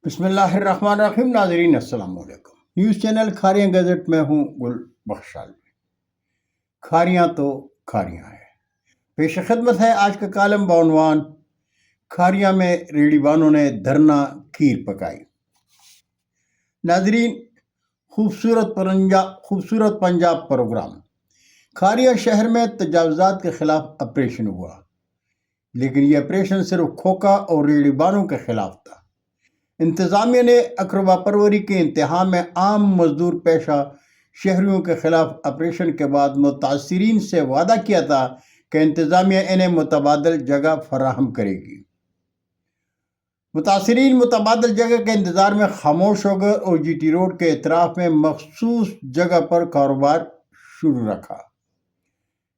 بسم اللہ الرحمن الرحیم۔ ناظرین السلام علیکم۔ نیوز چینل کھاریاں گزٹ میں ہوں گل بخشال۔ کھاریاں تو کھاریاں ہیں۔ پیش خدمت ہے آج کا کالم بعنوان کھاریاں میں ریڑھی بانوں نے دھرنا کھیر پکائی۔ ناظرین، خوبصورت پنجاب پروگرام۔ کھاریاں شہر میں تجاوزات کے خلاف آپریشن ہوا، لیکن یہ آپریشن صرف کھوکا اور ریڑھی بانوں کے خلاف تھا۔ انتظامیہ نے اقربا پروری کے انتہا میں عام مزدور پیشہ شہریوں کے خلاف آپریشن کے بعد متاثرین سے وعدہ کیا تھا کہ انتظامیہ انہیں متبادل جگہ فراہم کرے گی۔ متاثرین متبادل جگہ کے انتظار میں خاموش ہو گئے اور جی ٹی روڈ کے اطراف میں مخصوص جگہ پر کاروبار شروع رکھا۔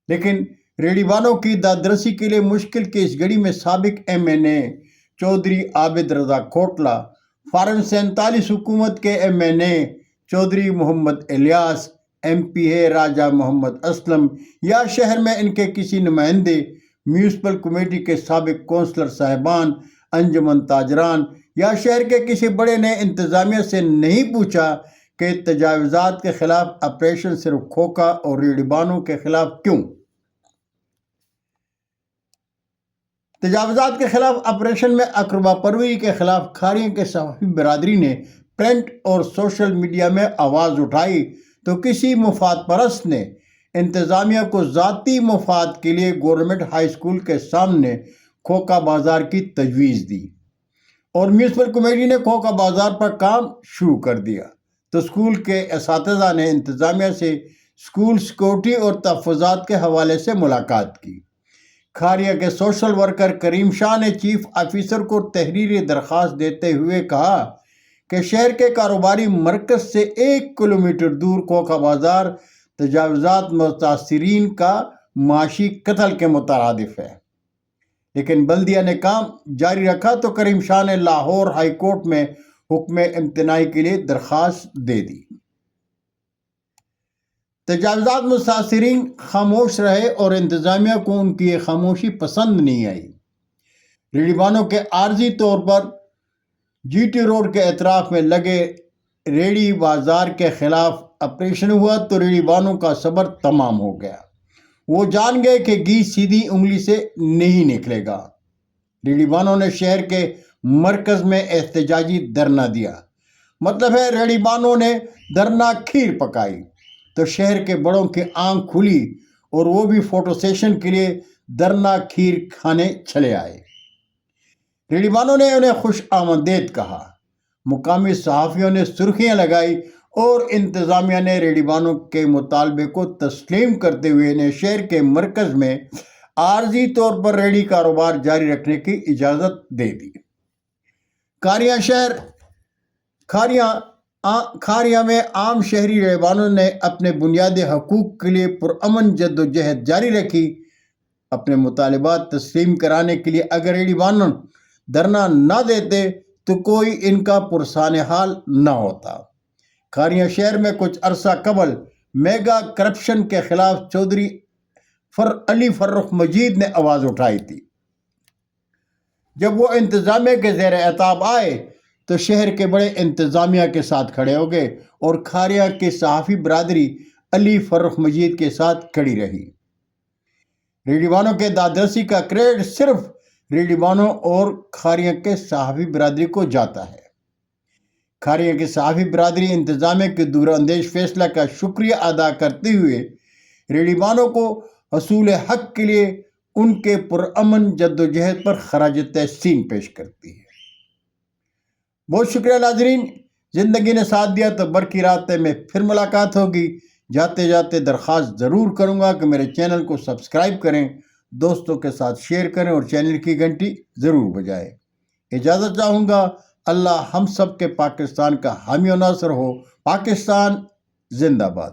لیکن ریڑھی بانوں کی دادرسی کے لیے مشکل کی اس گھڑی میں سابق ایم این اے چودھری عابد رضا کوٹلہ، فارن 47 حکومت کے ایم این اے چودھری محمد الیاس، ایم پی ہے راجہ محمد اسلم، یا شہر میں ان کے کسی نمائندے، میونسپل کمیٹی کے سابق کونسلر صاحبان، انجمن تاجران یا شہر کے کسی بڑے نے انتظامیہ سے نہیں پوچھا کہ تجاوزات کے خلاف آپریشن صرف کھوکا اور ریڑھی بانوں کے خلاف کیوں؟ تجاوزات کے خلاف آپریشن میں اقربا پروری کے خلاف کھاریاں کے صحافی برادری نے پرنٹ اور سوشل میڈیا میں آواز اٹھائی تو کسی مفاد پرست نے انتظامیہ کو ذاتی مفاد کے لیے گورنمنٹ ہائی اسکول کے سامنے کھوکا بازار کی تجویز دی اور میونسپل کمیٹی نے کھوکا بازار پر کام شروع کر دیا تو اسکول کے اساتذہ نے انتظامیہ سے اسکول سیکورٹی اور تحفظات کے حوالے سے ملاقات کی۔ کھاریاں کے سوشل ورکر کریم شاہ نے چیف آفیسر کو تحریری درخواست دیتے ہوئے کہا کہ شہر کے کاروباری مرکز سے 1 کلومیٹر دور کھوکا بازار تجاوزات متاثرین کا معاشی قتل کے مترادف ہے، لیکن بلدیہ نے کام جاری رکھا تو کریم شاہ نے لاہور ہائی کورٹ میں حکم امتناعی کے لیے درخواست دے دی۔ تجاوزات متاثرین خاموش رہے اور انتظامیہ کو ان کی یہ خاموشی پسند نہیں آئی۔ ریڑھی بانوں کے عارضی طور پر جی ٹی روڈ کے اطراف میں لگے ریڑھی بازار کے خلاف آپریشن ہوا تو ریڑھی بانوں کا صبر تمام ہو گیا۔ وہ جان گئے کہ گھی سیدھی انگلی سے نہیں نکلے گا۔ ریڑھی بانوں نے شہر کے مرکز میں احتجاجی دھرنا دیا۔ مطلب ہے ریڑھی بانوں نے دھرنا کھیر پکائی تو شہر کے بڑوں کی آنکھ کھلی اور وہ بھی فوٹو سیشن کے لیے دھرنا کھیر کھانے چلے آئے۔ ریڑھی بانوں نے انہیں خوش آمدید کہا، مقامی صحافیوں نے سرخیاں لگائی اور انتظامیہ نے ریڑھی بانوں کے مطالبے کو تسلیم کرتے ہوئے انہیں شہر کے مرکز میں عارضی طور پر ریڑھی کاروبار جاری رکھنے کی اجازت دے دی۔ کھاریاں میں عام شہری ریڑھی بانوں نے اپنے بنیادی حقوق کے لیے پرامن جد و جہد جاری رکھی۔ اپنے مطالبات تسلیم کرانے کے لیے اگر ریڑھی بانوں دھرنا نہ دیتے تو کوئی ان کا پرسان حال نہ ہوتا۔ کھاریاں شہر میں کچھ عرصہ قبل میگا کرپشن کے خلاف چودھری علی فرخ مجید نے آواز اٹھائی تھی۔ جب وہ انتظامیہ کے زیر اعتاب آئے تو شہر کے بڑے انتظامیہ کے ساتھ کھڑے ہو گئے اور کھاریاں کی صحافی برادری علی فرخ مجید کے ساتھ کھڑی رہی۔ ریڑھی بانوں کے دادرسی کا کریڈٹ صرف ریڑھی بانوں اور کھاریاں کے صحافی برادری کو جاتا ہے۔ کھاریاں کی صحافی برادری انتظامیہ کے دور اندیش فیصلہ کا شکریہ ادا کرتے ہوئے ریڑھی بانوں کو حصول حق کے لیے ان کے پرامن جدوجہد پر خراج تحسین پیش کرتی ہے۔ بہت شکریہ ناظرین، زندگی نے ساتھ دیا تو برقی راستے میں پھر ملاقات ہوگی۔ جاتے جاتے درخواست ضرور کروں گا کہ میرے چینل کو سبسکرائب کریں، دوستوں کے ساتھ شیئر کریں اور چینل کی گھنٹی ضرور بجائیں۔ اجازت چاہوں گا۔ اللہ ہم سب کے پاکستان کا حامی و ناصر ہو۔ پاکستان زندہ باد۔